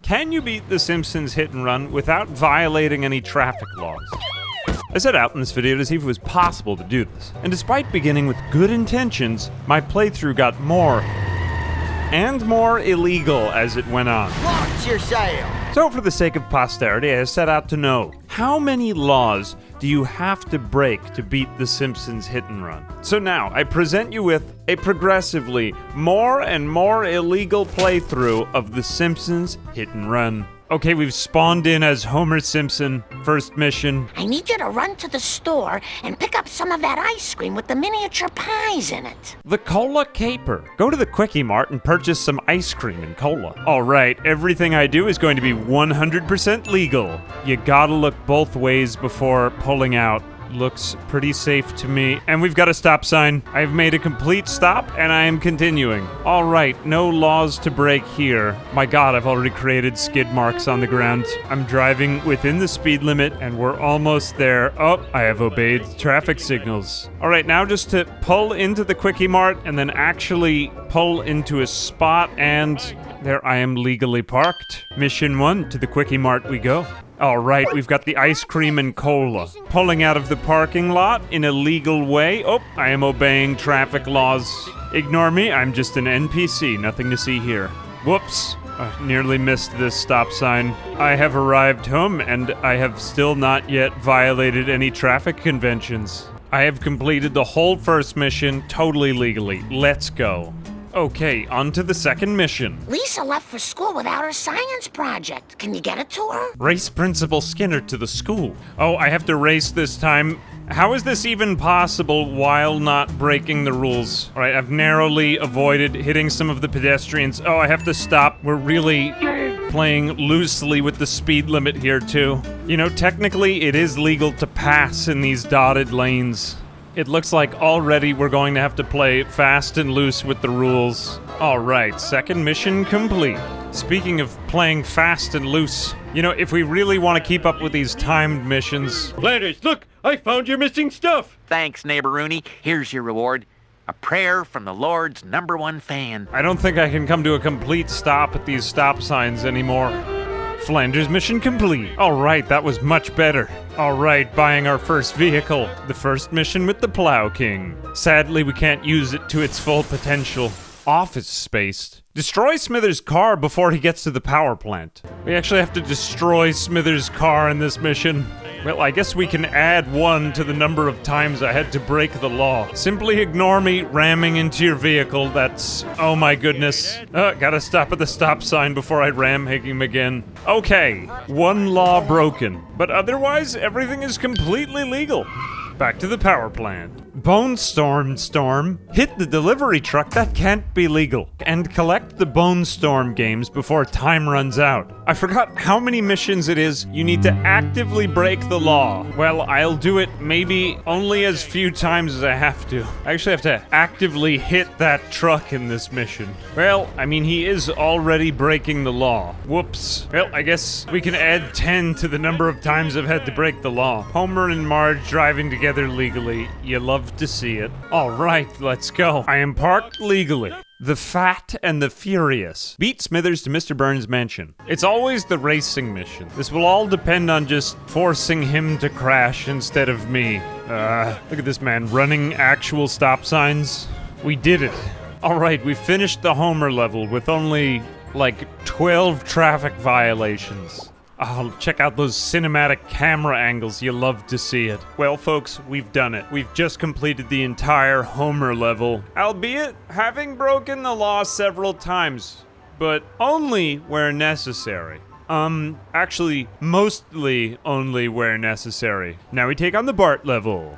Can you beat The Simpsons Hit and Run without violating any traffic laws? I set out in this video to see if it was possible to do this, and despite beginning with good intentions, my playthrough got more and more illegal as it went on. Watch yourself! So for the sake of posterity, I set out to know, how many laws do you have to break to beat The Simpsons Hit and Run? So now, I present you with a progressively more and more illegal playthrough of The Simpsons Hit and Run. Okay, we've spawned in as Homer Simpson. First mission. I need you to run to the store and pick up some of that ice cream with the miniature pies in it. The Cola Caper. Go to the Quickie Mart and purchase some ice cream and cola. Alright, everything I do is going to be 100% legal. You gotta look both ways before pulling out. Looks pretty safe to me. And we've got a stop sign. I've made a complete stop, and I am continuing. Alright, no laws to break here. My god, I've already created skid marks on the ground. I'm driving within the speed limit, and we're almost there. Oh, I have obeyed traffic signals. Alright, now just to pull into the Quickie Mart, and then actually pull into a spot, and there I am legally parked. Mission 1, to the Quickie Mart we go. Alright, we've got the ice cream and cola. Pulling out of the parking lot in a legal way. Oh, I am obeying traffic laws. Ignore me, I'm just an NPC, nothing to see here. Whoops, I nearly missed this stop sign. I have arrived home, and I have still not yet violated any traffic conventions. I have completed the whole first mission totally legally. Let's go. Okay, on to the second mission. Lisa left for school without her science project. Can you get it to her? Race Principal Skinner to the school. Oh, I have to race this time. How is this even possible while not breaking the rules? All right, I've narrowly avoided hitting some of the pedestrians. Oh, I have to stop. We're really playing loosely with the speed limit here, too. You know, technically, it is legal to pass in these dotted lanes. It looks like already we're going to have to play fast and loose with the rules. Alright, second mission complete. Speaking of playing fast and loose, you know, if we really want to keep up with these timed missions... Flanders, look! I found your missing stuff! Thanks, neighbor Rooney. Here's your reward. A prayer from the Lord's #1 fan. I don't think I can come to a complete stop at these stop signs anymore. Flanders mission complete. Alright, that was much better. Alright, buying our first vehicle. The first mission with the Plow King. Sadly, we can't use it to its full potential. Office Space. Destroy Smithers' car before he gets to the power plant. We actually have to destroy Smithers' car in this mission. Well, I guess we can add 1 to the number of times I had to break the law. Simply ignore me ramming into your vehicle. That's... oh my goodness. Gotta stop at the stop sign before I ram him again. Okay, 1 law broken. But otherwise, everything is completely legal. Back to the power plant. Bone Storm. Hit the delivery truck, that can't be legal. And collect the Bone Storm games before time runs out. I forgot how many missions it is you need to actively break the law. Well, I'll do it maybe only as few times as I have to. I actually have to actively hit that truck in this mission. Well, I mean, he is already breaking the law. Whoops. Well, I guess we can add 10 to the number of times I've had to break the law. Homer and Marge driving together legally. You love to see it. Alright, let's go. I am parked legally. The Fat and the Furious. Beat Smithers to Mr. Burns' mansion. It's always the racing mission. This will all depend on just forcing him to crash instead of me. Look at this man running actual stop signs. We did it. Alright, we finished the Homer level with only, like, 12 traffic violations. Oh, check out those cinematic camera angles. You love to see it. Well, folks, we've done it. We've just completed the entire Homer level, albeit having broken the law several times, but only where necessary. Actually, mostly only where necessary. Now we take on the Bart level.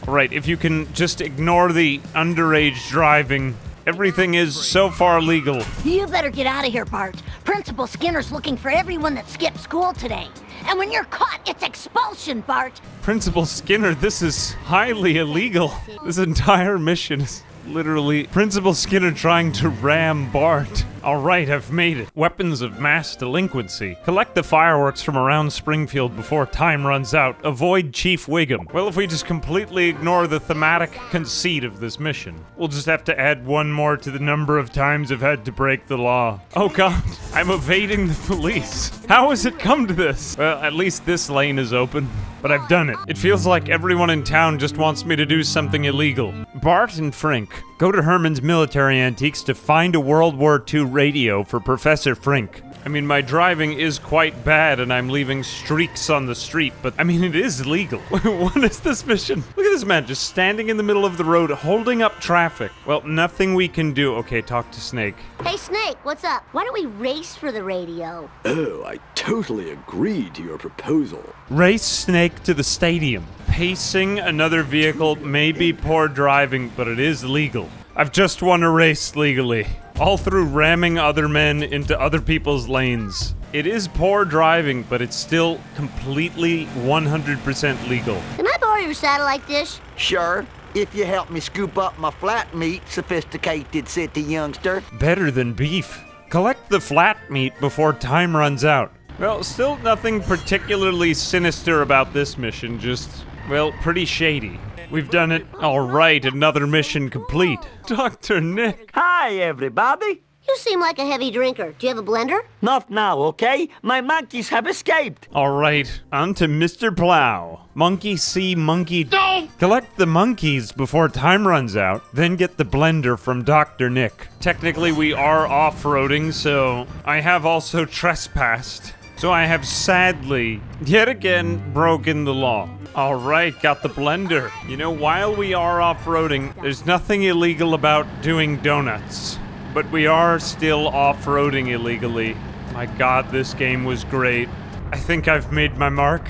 Right, if you can just ignore the underage driving, everything is so far legal. You better get out of here, Bart. Principal Skinner's looking for everyone that skipped school today. And when you're caught, it's expulsion, Bart. Principal Skinner, this is highly illegal. This entire mission is literally Principal Skinner trying to ram Bart. All right, I've made it. Weapons of mass delinquency. Collect the fireworks from around Springfield before time runs out. Avoid Chief Wiggum. Well, if we just completely ignore the thematic conceit of this mission, we'll just have to add one more to the number of times I've had to break the law. Oh god, I'm evading the police. How has it come to this? Well, at least this lane is open. But I've done it. It feels like everyone in town just wants me to do something illegal. Bart and Frink, go to Herman's Military Antiques to find a World War II radio for Professor Frink. I mean, my driving is quite bad and I'm leaving streaks on the street, but I mean, it is legal. What is this mission? Look at this man just standing in the middle of the road, holding up traffic. Well, nothing we can do. Okay, talk to Snake. Hey, Snake, what's up? Why don't we race for the radio? Oh, I totally agree to your proposal. Race Snake to the stadium. Pacing another vehicle may be poor driving, but it is legal. I've just won a race legally. All through ramming other men into other people's lanes. It is poor driving, but it's still completely 100% legal. Can I borrow your satellite dish? Sure, if you help me scoop up my flat meat, sophisticated city youngster. Better than beef. Collect the flat meat before time runs out. Well, still nothing particularly sinister about this mission, just, well, pretty shady. We've done it. All right, another mission complete. Dr. Nick. Hi, everybody. You seem like a heavy drinker. Do you have a blender? Not now, okay? My monkeys have escaped. All right, on to Mr. Plow. Monkey see, monkey... No! Collect the monkeys before time runs out, then get the blender from Dr. Nick. Technically, we are off-roading, so I have also trespassed. So I have sadly, yet again, broken the law. All right, got the blender. You know, while we are off-roading, there's nothing illegal about doing donuts. But we are still off-roading illegally. My god, this game was great. I think I've made my mark.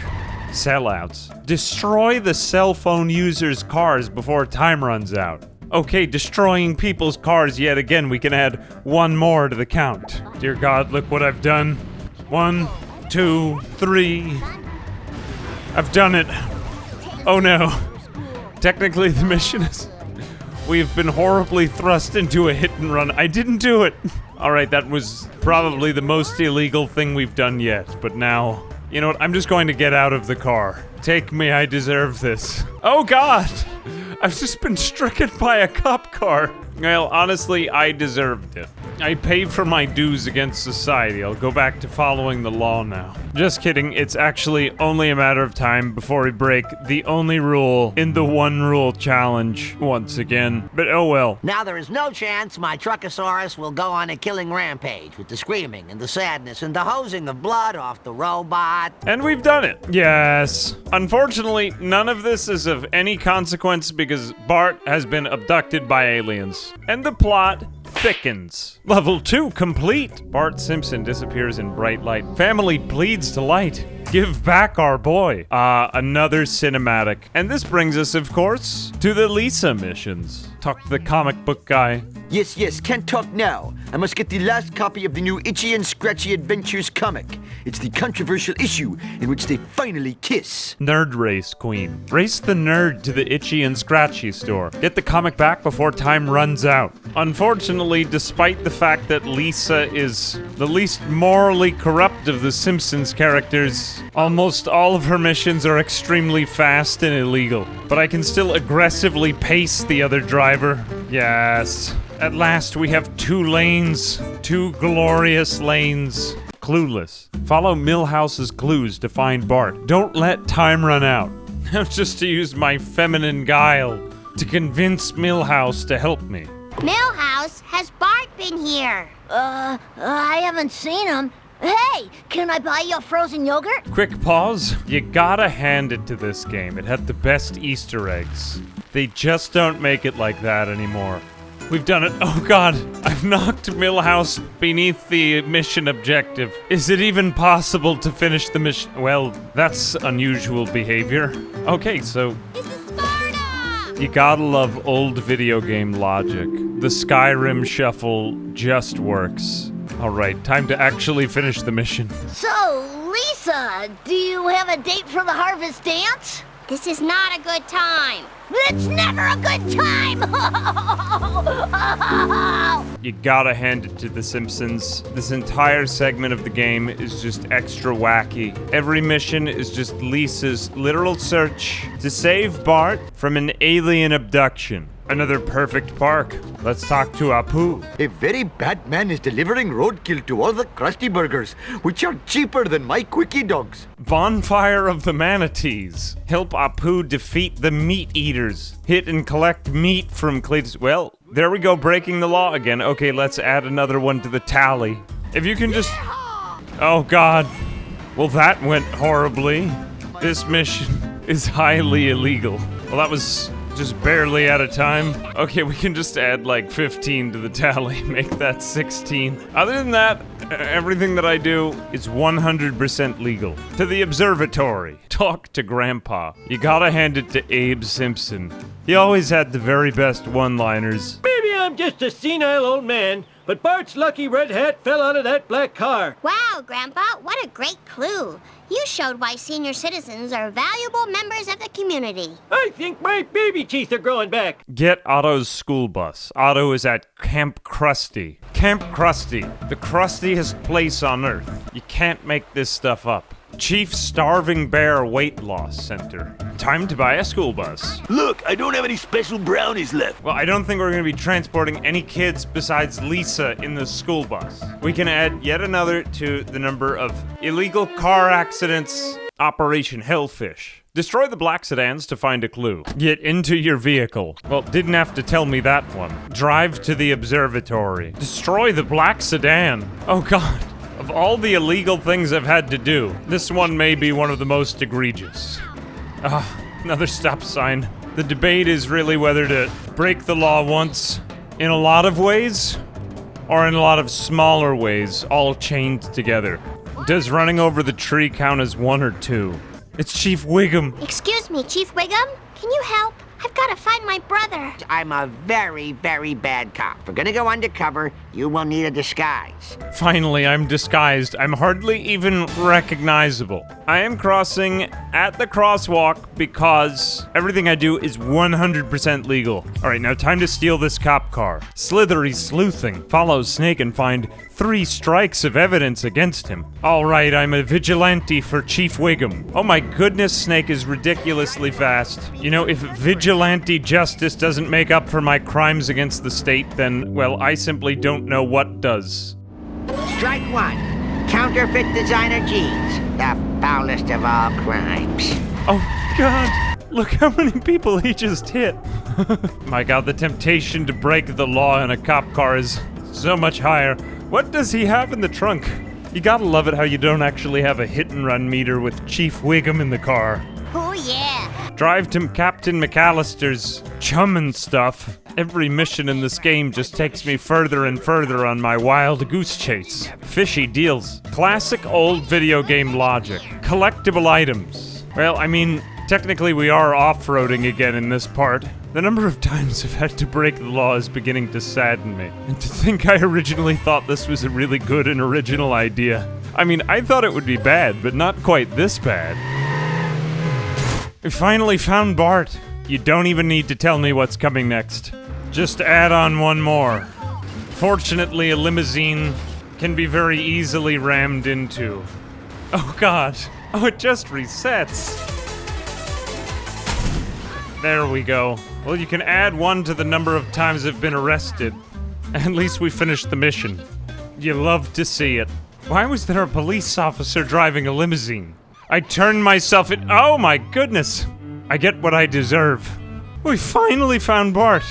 Sellouts. Destroy the cell phone users' cars before time runs out. Okay, destroying people's cars yet again. We can add one more to the count. Dear god, look what I've done. 1, 2, 3. I've done it. Oh no. Technically the mission is... We've been horribly thrust into a hit and run. I didn't do it. Alright, that was probably the most illegal thing we've done yet, but now... You know what, I'm just going to get out of the car. Take me, I deserve this. Oh god! I've just been stricken by a cop car. Well, honestly, I deserved it. I paid for my dues against society. I'll go back to following the law now. Just kidding, it's actually only a matter of time before we break the only rule in the one rule challenge once again. But oh well. Now there is no chance my Truckosaurus will go on a killing rampage with the screaming and the sadness and the hosing of blood off the robot. And we've done it. Yes. Unfortunately, none of this is of any consequence because Bart has been abducted by aliens. And the plot thickens. Level 2 complete. Bart Simpson disappears in bright light. Family pleads to light. Give back our boy. Another cinematic. And this brings us, of course, to the Lisa missions. Talk to the comic book guy. Yes, can't talk now. I must get the last copy of the new Itchy and Scratchy Adventures comic. It's the controversial issue in which they finally kiss. Nerd race, queen. Race the nerd to the Itchy and Scratchy store. Get the comic back before time runs out. Unfortunately, despite the fact that Lisa is the least morally corrupt of the Simpsons characters, almost all of her missions are extremely fast and illegal. But I can still aggressively pace the other driver. Yes. At last we have 2 lanes. 2 glorious lanes. Clueless. Follow Milhouse's clues to find Bart. Don't let time run out. Just to use my feminine guile to convince Milhouse to help me. Milhouse, has Bart been here? I haven't seen him. Hey, can I buy you a frozen yogurt? Quick pause. You gotta hand it to this game. It had the best Easter eggs. They just don't make it like that anymore. We've done it. Oh god, I've knocked Milhouse beneath the mission objective. Is it even possible to finish the mission? Well, that's unusual behavior. Okay, so... This is Sparta! You gotta love old video game logic. The Skyrim shuffle just works. Alright, time to actually finish the mission. So, Lisa, do you have a date for the harvest dance? This is not a good time. It's never a good time! You gotta hand it to the Simpsons. This entire segment of the game is just extra wacky. Every mission is just Lisa's literal search to save Bart from an alien abduction. Another perfect park. Let's talk to Apu. A very bad man is delivering roadkill to all the Krusty Burgers, which are cheaper than my Quickie Dogs. Bonfire of the Manatees. Help Apu defeat the meat eaters. Hit and collect meat from Cletus. Well, there we go, breaking the law again. Okay, let's add another one to the tally. If you can just... Oh, God. Well, that went horribly. This mission is highly illegal. Well, that was just barely out of time. Okay, we can just add like 15 to the tally, make that 16. Other than that, everything that I do is 100% legal. To the observatory. Talk to Grandpa. You gotta hand it to Abe Simpson. He always had the very best one-liners. Maybe I'm just a senile old man, but Bart's lucky red hat fell out of that black car. Wow, Grandpa, what a great clue. You showed why senior citizens are valuable members of the community. I think my baby teeth are growing back. Get Otto's school bus. Otto is at Camp Krusty. Camp Krusty, the krustiest place on Earth. You can't make this stuff up. Chief Starving Bear Weight Loss Center. Time to buy a school bus. Look, I don't have any special brownies left. Well, I don't think we're going to be transporting any kids besides Lisa in the school bus. We can add yet another to the number of illegal car accidents. Operation Hellfish. Destroy the black sedans to find a clue. Get into your vehicle. Well, didn't have to tell me that one. Drive to the observatory. Destroy the black sedan. Oh, God. Of all the illegal things I've had to do, this one may be one of the most egregious. Another stop sign. The debate is really whether to break the law once, in a lot of ways, or in a lot of smaller ways, all chained together. Does running over the tree count as 1 or 2? It's Chief Wiggum. Excuse me, Chief Wiggum? Can you help? I've got to find my brother. I'm a very, very bad cop. If we're gonna go undercover, you will need a disguise. Finally, I'm disguised. I'm hardly even recognizable. I am crossing at the crosswalk because everything I do is 100% legal. All right, now time to steal this cop car. Slithery sleuthing. Follow Snake and find 3 strikes of evidence against him. All right, I'm a vigilante for Chief Wiggum. Oh my goodness, Snake is ridiculously fast. You know, if vigilante justice doesn't make up for my crimes against the state, then, well, I simply don't know what does. Strike 1. Counterfeit designer jeans. The foulest of all crimes. Oh, God. Look how many people he just hit. My God, the temptation to break the law in a cop car is so much higher. What does he have in the trunk? You gotta love it how you don't actually have a hit-and-run meter with Chief Wiggum in the car. Oh, yeah. Drive to Captain McAllister's chum and stuff. Every mission in this game just takes me further and further on my wild goose chase. Fishy deals. Classic old video game logic. Collectible items. Well, I mean, technically we are off-roading again in this part. The number of times I've had to break the law is beginning to sadden me. And to think I originally thought this was a really good and original idea. I mean, I thought it would be bad, but not quite this bad. We finally found Bart. You don't even need to tell me what's coming next. Just add on one more. Fortunately, a limousine can be very easily rammed into. Oh God. Oh, it just resets. There we go. Well, you can add 1 to the number of times I've been arrested. At least we finished the mission. You love to see it. Why was there a police officer driving a limousine? I turned myself in. Oh my goodness! I get what I deserve. We finally found Bart.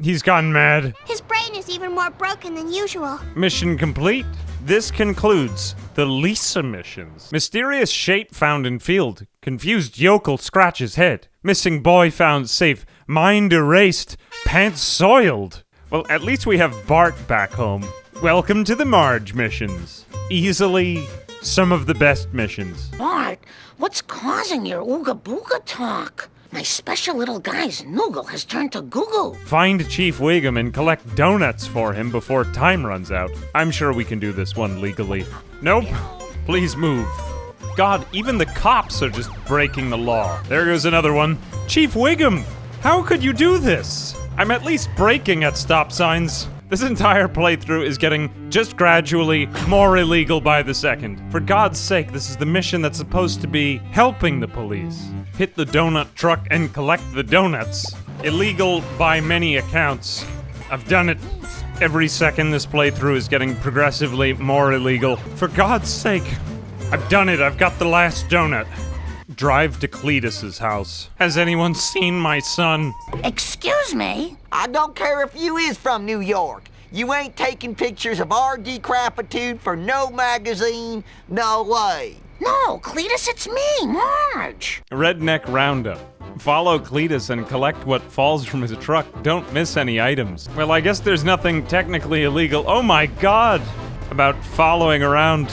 He's gone mad. His brain is even more broken than usual. Mission complete. This concludes the Lisa missions. Mysterious shape found in field. Confused yokel scratches head. Missing boy found safe. Mind erased. Pants soiled. Well, at least we have Bart back home. Welcome to the Marge missions. Easily some of the best missions. Bart, what's causing your ooga booga talk? My special little guy's noogle has turned to goo-goo. Find Chief Wiggum and collect donuts for him before time runs out. I'm sure we can do this one legally. Nope. Please move. God, even the cops are just breaking the law. There goes another one. Chief Wiggum, how could you do this? I'm at least braking at stop signs. This entire playthrough is getting just gradually more illegal by the second. For God's sake, this is the mission that's supposed to be helping the police. Hit the donut truck and collect the donuts. Illegal by many accounts. I've done it. Every second this playthrough is getting progressively more illegal. For God's sake, I've done it. I've got the last donut. Drive to Cletus's house. Has anyone seen my son? Excuse me? I don't care if you is from New York. You ain't taking pictures of our decrapitude for no magazine. No way. No, Cletus, it's me, Marge. Redneck Roundup. Follow Cletus and collect what falls from his truck. Don't miss any items. Well, I guess there's nothing technically illegal. Oh my God! About following around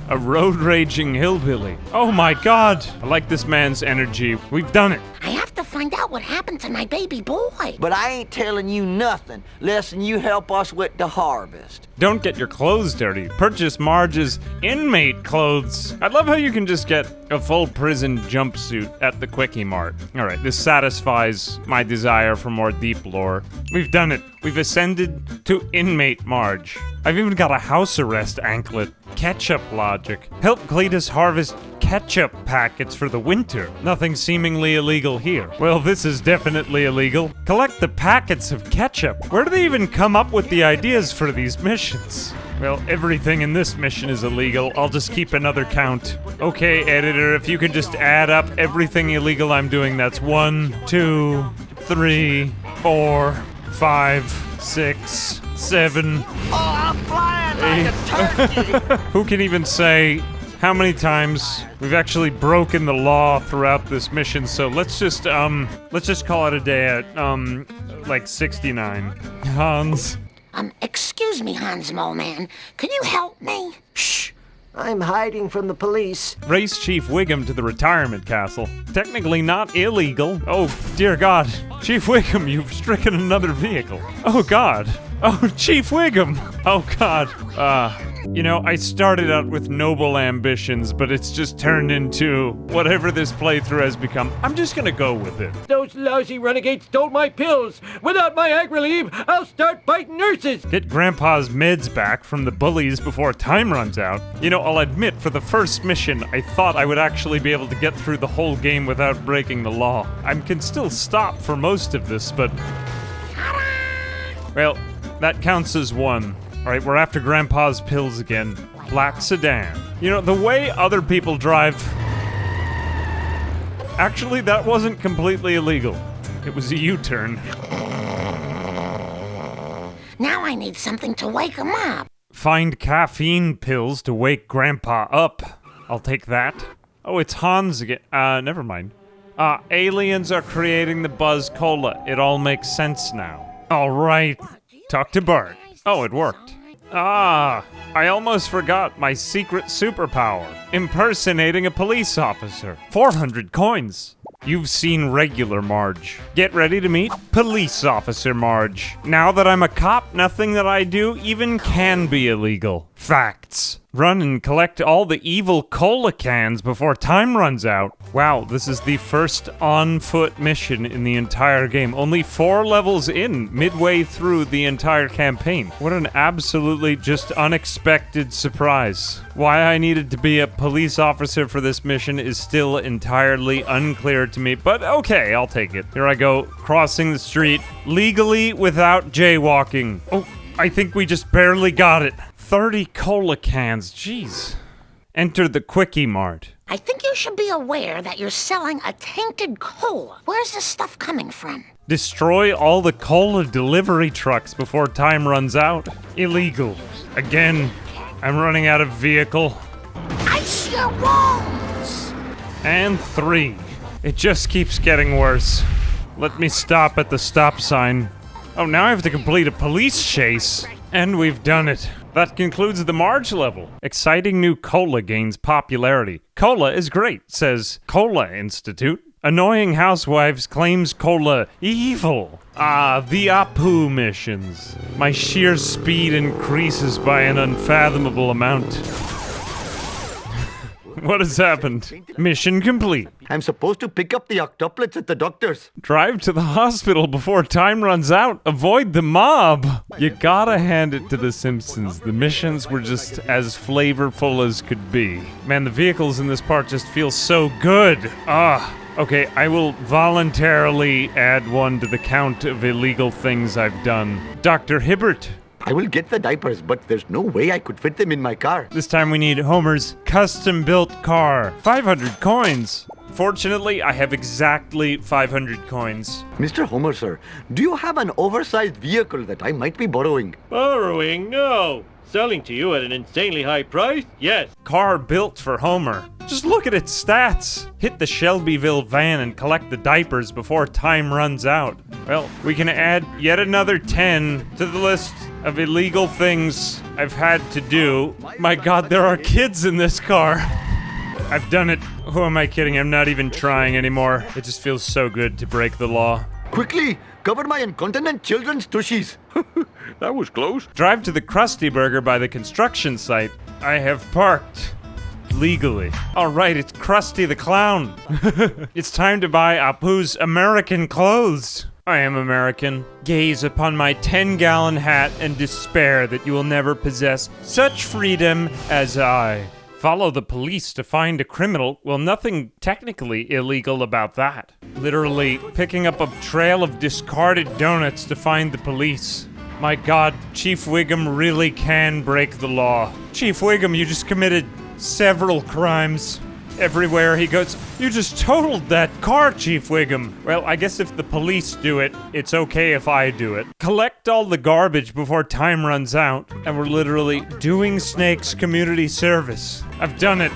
a road-raging hillbilly. Oh my God! I like this man's energy. We've done it. I have to find out what happened to my baby boy. But I ain't telling you nothing, less'n you help us with the harvest. Don't get your clothes dirty. Purchase Marge's inmate clothes. I love how you can just get a full prison jumpsuit at the Quickie Mart. All right, this satisfies my desire for more deep lore. We've done it. We've ascended to inmate Marge. I've even got a house arrest anklet. Ketchup logic. Help Cletus harvest ketchup packets for the winter. Nothing seemingly illegal here. Well, this is definitely illegal. Collect the packets of ketchup. Where do they even come up with the ideas for these missions? Well, everything in this mission is illegal. I'll just keep another count. Okay, editor, if you could just add up everything illegal I'm doing, that's 1, 2, 3, 4, 5, 6, 7. Oh, I'm flying like a turkey. Who can even say how many times we've actually broken the law throughout this mission? So let's just call it a day at like 69. Hans. Excuse me, Hans Mole Man. Can you help me? Shh! I'm hiding from the police. Race Chief Wiggum to the retirement castle. Technically not illegal. Oh, dear God. Chief Wiggum, you've stricken another vehicle. Oh, God. Oh, Chief Wiggum. Oh, God. You know, I started out with noble ambitions, but it's just turned into whatever this playthrough has become. I'm just gonna go with it. Those lousy renegades stole my pills. Without my ag relief, I'll start biting nurses. Get Grandpa's meds back from the bullies before time runs out. You know, I'll admit, for the first mission, I thought I would actually be able to get through the whole game without breaking the law. I can still stop for most of this, but... Well, that counts as one. Alright, we're after Grandpa's pills again. Black sedan. You know, the way other people drive... Actually, that wasn't completely illegal. It was a U-turn. Now I need something to wake him up. Find caffeine pills to wake Grandpa up. I'll take that. Oh, it's Hans again. Never mind. Aliens are creating the Buzz Cola. It all makes sense now. Alright. Talk to Bart. Oh, it worked. I almost forgot my secret superpower. Impersonating a police officer. 400 coins. You've seen regular Marge. Get ready to meet Police Officer Marge. Now that I'm a cop, nothing that I do even can be illegal. Facts. Run and collect all the evil cola cans before time runs out. Wow, this is the first on-foot mission in the entire game. Only 4 levels in, midway through the entire campaign. What an absolutely just unexpected surprise. Why I needed to be a police officer for this mission is still entirely unclear to me, but okay, I'll take it. Here I go, crossing the street, legally without jaywalking. Oh, I think we just barely got it. 30 cola cans, jeez. Enter the Quickie Mart. I think you should be aware that you're selling a tainted cola. Where's this stuff coming from? Destroy all the cola delivery trucks before time runs out. Illegal. Again, I'm running out of vehicle. Ice your wounds! And 3. It just keeps getting worse. Let me stop at the stop sign. Oh, now I have to complete a police chase. And we've done it. That concludes the Marge level. Exciting new cola gains popularity. Cola is great, says Cola Institute. Annoying housewives claims cola evil. The Apu missions. My sheer speed increases by an unfathomable amount. What has happened? Mission complete. I'm supposed to pick up the octuplets at the doctor's. Drive to the hospital before time runs out. Avoid the mob. You gotta hand it to the Simpsons. The missions were just as flavorful as could be. Man, the vehicles in this part just feel so good. Okay, I will voluntarily add one to the count of illegal things I've done. Dr. Hibbert. I will get the diapers, but there's no way I could fit them in my car. This time we need Homer's custom-built car. 500 coins. Fortunately, I have exactly 500 coins. Mr. Homer, sir, do you have an oversized vehicle that I might be borrowing? Borrowing? No. Selling to you at an insanely high price? Yes. Car built for Homer. Just look at its stats. Hit the Shelbyville van and collect the diapers before time runs out. Well, we can add yet another 10 to the list of illegal things I've had to do. My God, there are kids in this car. I've done it. Who am I kidding? I'm not even trying anymore. It just feels so good to break the law. Quickly, cover my incontinent children's tushies. That was close. Drive to the Krusty Burger by the construction site. I have parked. Legally. Alright, it's Krusty the Clown. It's time to buy Apu's American clothes. I am American. Gaze upon my 10-gallon hat and despair that you will never possess such freedom as I. Follow the police to find a criminal. Well, nothing technically illegal about that. Literally picking up a trail of discarded donuts to find the police. My God, Chief Wiggum really can break the law. Chief Wiggum, you just committed several crimes. Everywhere he goes, you just totaled that car, Chief Wiggum. Well, I guess if the police do it, it's okay if I do it. Collect all the garbage before time runs out, and we're literally doing Snake's community service. I've done it.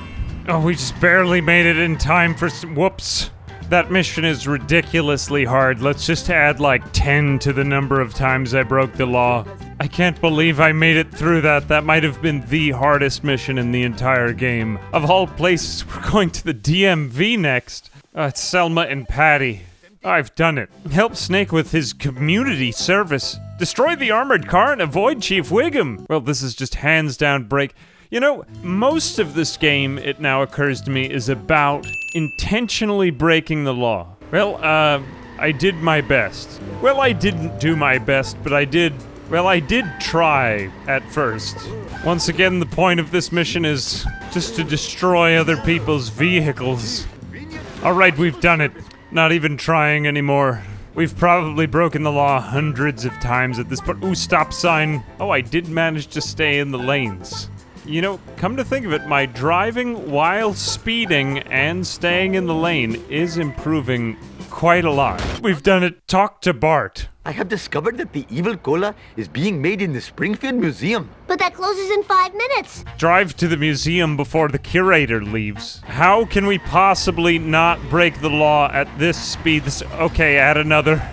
Oh, we just barely made it in time for some, whoops. That mission is ridiculously hard. Let's just add like 10 to the number of times I broke the law. I can't believe I made it through that. That might have been the hardest mission in the entire game. Of all places, we're going to the DMV next. It's Selma and Patty. I've done it. Help Snake with his community service. Destroy the armored car and avoid Chief Wiggum. Well, this is just hands down break. You know, most of this game, it now occurs to me, is about intentionally breaking the law. Well, I did my best. Well, I didn't do my best, but I did try at first. Once again, the point of this mission is just to destroy other people's vehicles. Alright, we've done it. Not even trying anymore. We've probably broken the law hundreds of times at this point. Ooh, stop sign. Oh, I did manage to stay in the lanes. You know, come to think of it, my driving while speeding and staying in the lane is improving quite a lot. We've done it. Talk to Bart. I have discovered that the evil cola is being made in the Springfield Museum. But that closes in 5 minutes. Drive to the museum before the curator leaves. How can we possibly not break the law at this speed? Okay, add another.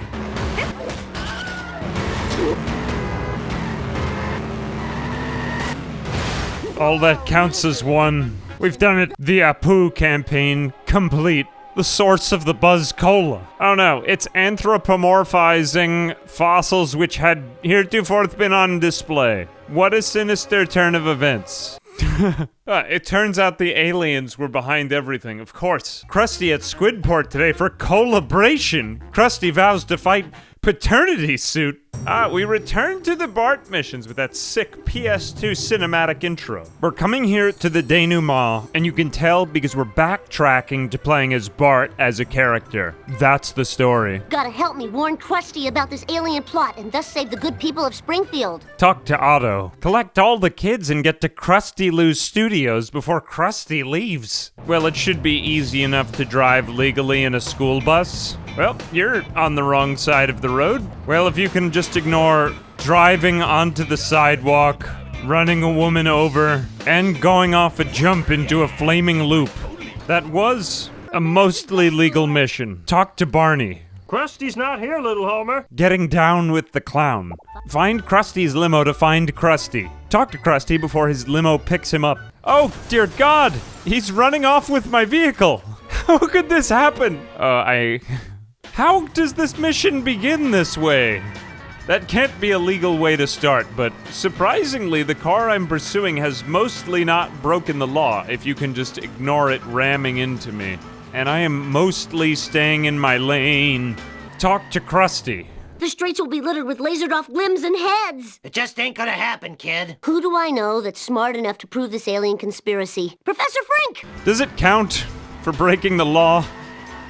All that counts as one. We've done it. The Apu campaign complete. The source of the Buzz Cola. Oh no, it's anthropomorphizing fossils which had heretofore been on display. What a sinister turn of events. It turns out the aliens were behind everything, of course. Krusty at Squidport today for Colabration. Krusty vows to fight paternity suit. We return to the Bart missions with that sick PS2 cinematic intro. We're coming here to the denouement, and you can tell because we're backtracking to playing as Bart as a character. That's the story. Gotta help me warn Krusty about this alien plot and thus save the good people of Springfield. Talk to Otto. Collect all the kids and get to Krusty Lou's studios before Krusty leaves. Well, it should be easy enough to drive legally in a school bus. Well, you're on the wrong side of the road. Well, if you can just ignore driving onto the sidewalk, running a woman over, and going off a jump into a flaming loop. That was a mostly legal mission. Talk to Barney. Krusty's not here, little Homer. Getting down with the clown. Find Krusty's limo to find Krusty. Talk to Krusty before his limo picks him up. Oh, dear God! He's running off with my vehicle! How could this happen? How does this mission begin this way? That can't be a legal way to start, but surprisingly, the car I'm pursuing has mostly not broken the law if you can just ignore it ramming into me. And I am mostly staying in my lane. Talk to Krusty. The streets will be littered with lasered off limbs and heads. It just ain't gonna happen, kid. Who do I know that's smart enough to prove this alien conspiracy? Professor Frink! Does it count for breaking the law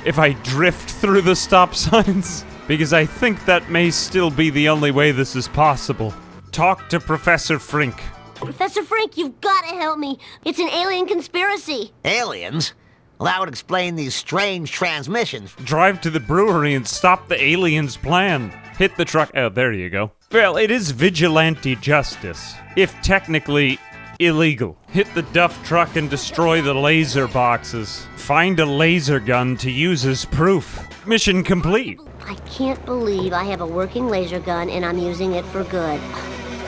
if I drift through the stop signs? Because I think that may still be the only way this is possible. Talk to Professor Frink. Professor Frink, you've got to help me. It's an alien conspiracy. Aliens? Well, that would explain these strange transmissions. Drive to the brewery and stop the aliens' plan. Hit the truck. Oh, there you go. Well, it is vigilante justice, if technically illegal. Hit the duff truck and destroy the laser boxes. Find a laser gun to use as proof. Mission complete. I can't believe I have a working laser gun and I'm using it for good.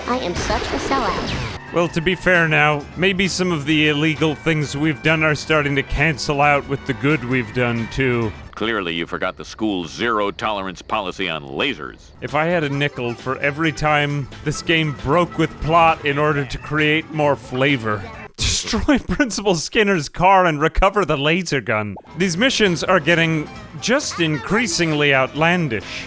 I am such a sellout. Well, to be fair now, maybe some of the illegal things we've done are starting to cancel out with the good we've done, too. Clearly, you forgot the school's zero-tolerance policy on lasers. If I had a nickel for every time this game broke with plot in order to create more flavor. Destroy Principal Skinner's car and recover the laser gun. These missions are getting just increasingly outlandish.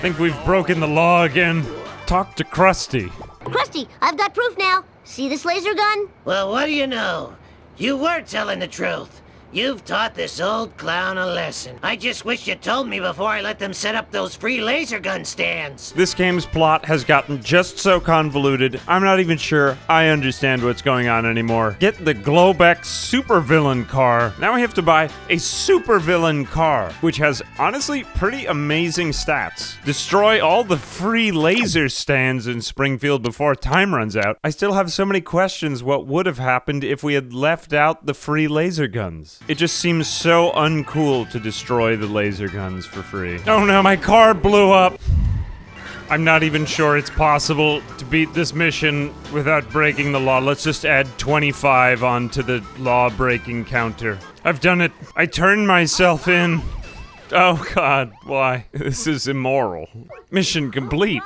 Think we've broken the law again? Talk to Krusty. Krusty, I've got proof now. See this laser gun? Well, what do you know? You were telling the truth. You've taught this old clown a lesson. I just wish you told me before I let them set up those free laser gun stands. This game's plot has gotten just so convoluted, I'm not even sure I understand what's going on anymore. Get the Globex supervillain car. Now we have to buy a supervillain car, which has honestly pretty amazing stats. Destroy all the free laser stands in Springfield before time runs out. I still have so many questions what would have happened if we had left out the free laser guns. It just seems so uncool to destroy the laser guns for free. Oh no, my car blew up! I'm not even sure it's possible to beat this mission without breaking the law. Let's just add 25 onto the law-breaking counter. I've done it. I turned myself in. Oh god, why? This is immoral. Mission complete.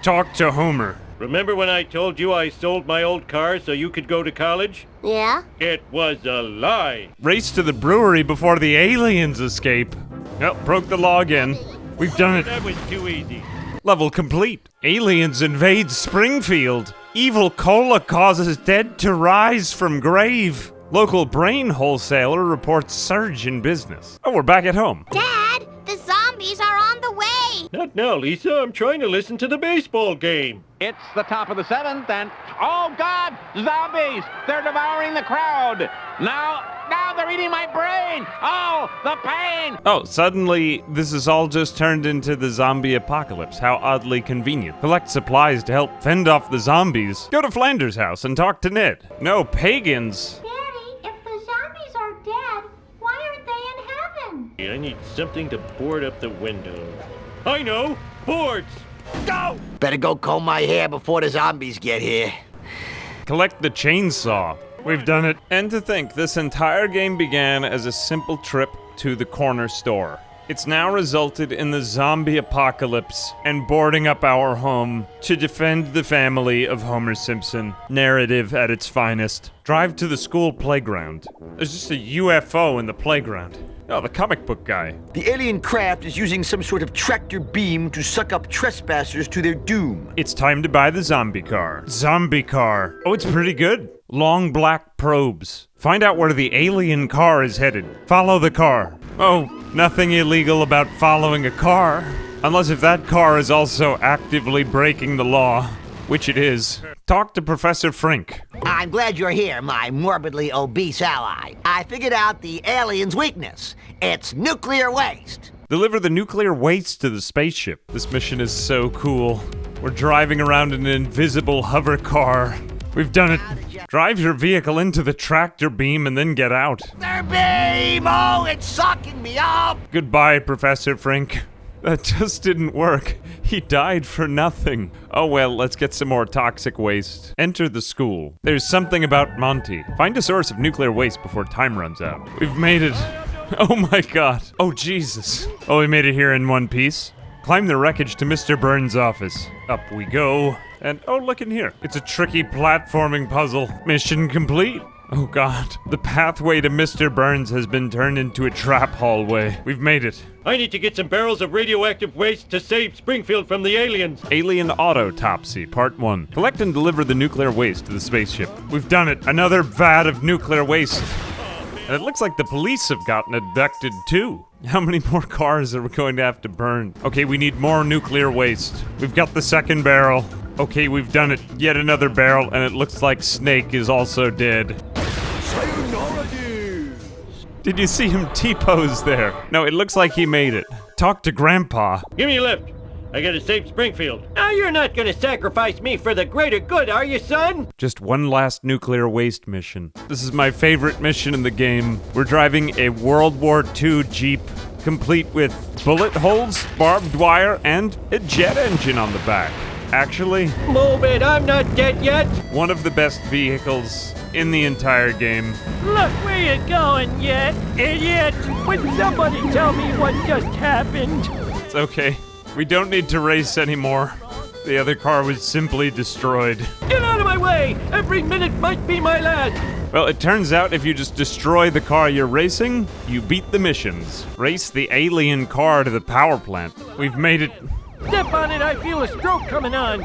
Talk to Homer. Remember when I told you I sold my old car so you could go to college? Yeah? It was a lie. Race to the brewery before the aliens escape. Well, broke the law again. We've done it. That was too easy. Level complete. Aliens invade Springfield. Evil cola causes dead to rise from grave. Local brain wholesaler reports surge in business. Oh, we're back at home. Dad, the zombies are on the way. Not now, Lisa. I'm trying to listen to the baseball game. It's the top of the seventh, and oh God, zombies! They're devouring the crowd. Now they're eating my brain. Oh, the pain! Oh, suddenly this is all just turned into the zombie apocalypse. How oddly convenient. Collect supplies to help fend off the zombies. Go to Flanders' house and talk to Ned. No, pagans. Daddy, if the zombies are dead, why aren't they in heaven? I need something to board up the window. I know! Boards! Go! Better go comb my hair before the zombies get here. Collect the chainsaw. We've done it. And to think, this entire game began as a simple trip to the corner store. It's now resulted in the zombie apocalypse and boarding up our home to defend the family of Homer Simpson. Narrative at its finest. Drive to the school playground. There's just a UFO in the playground. Oh, the comic book guy. The alien craft is using some sort of tractor beam to suck up trespassers to their doom. It's time to buy the zombie car. Zombie car. Oh, it's pretty good. Long black probes. Find out where the alien car is headed. Follow the car. Oh, nothing illegal about following a car. Unless if that car is also actively breaking the law, which it is. Talk to Professor Frink. I'm glad you're here, my morbidly obese ally. I figured out the alien's weakness. It's nuclear waste. Deliver the nuclear waste to the spaceship. This mission is so cool. We're driving around in an invisible hover car. We've done it. Drive your vehicle into the tractor beam and then get out. Their beam! Oh, it's sucking me up! Goodbye, Professor Frink. That just didn't work. He died for nothing. Oh well, let's get some more toxic waste. Enter the school. There's something about Monty. Find a source of nuclear waste before time runs out. We've made it. Oh my god. Oh Jesus. Oh, we made it here in one piece. Climb the wreckage to Mr. Burns' office. Up we go. And oh, look in here. It's a tricky platforming puzzle. Mission complete. Oh god. The pathway to Mr. Burns has been turned into a trap hallway. We've made it. I need to get some barrels of radioactive waste to save Springfield from the aliens. Alien Autopsy, Part 1. Collect and deliver the nuclear waste to the spaceship. We've done it. Another vat of nuclear waste. And it looks like the police have gotten abducted too. How many more cars are we going to have to burn? Okay, we need more nuclear waste. We've got the second barrel. Okay, we've done it. Yet another barrel, and it looks like Snake is also dead. Sayonara, dude. Did you see him T-pose there? No, it looks like he made it. Talk to Grandpa. Give me a lift. I gotta save Springfield. Now you're not gonna sacrifice me for the greater good, are you, son? Just one last nuclear waste mission. This is my favorite mission in the game. We're driving a World War II Jeep, complete with bullet holes, barbed wire, and a jet engine on the back. Actually, Move it, I'm not dead yet. one of the best vehicles in the entire game. Look where you're going, yet, idiot. Would somebody tell me what just happened? It's okay. We don't need to race anymore. The other car was simply destroyed. Get out of my way! Every minute might be my last! Well, it turns out if you just destroy the car you're racing, you beat the missions. Race the alien car to the power plant. We've made it. Step on it, I feel a stroke coming on.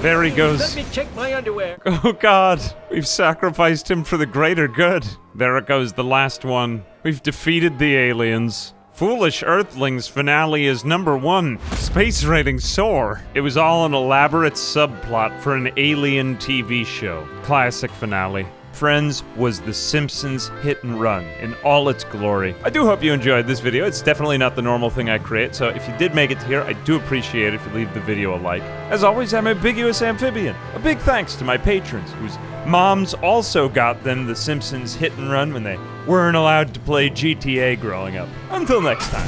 There he goes. Let me check my underwear. Oh god, we've sacrificed him for the greater good. There it goes, the last one. We've defeated the aliens. Foolish Earthlings finale is #1. Space ratings soar. It was all an elaborate subplot for an alien TV show. Classic finale. Friends was the Simpsons hit and run in all its glory. I do hope you enjoyed this video. It's definitely not the normal thing I create, so if you did make it to here, I do appreciate it if you leave the video a like. As always, I'm Ambiguous Amphibian. A big thanks to my patrons, whose moms also got them the Simpsons hit and run when they weren't allowed to play GTA growing up. Until next time.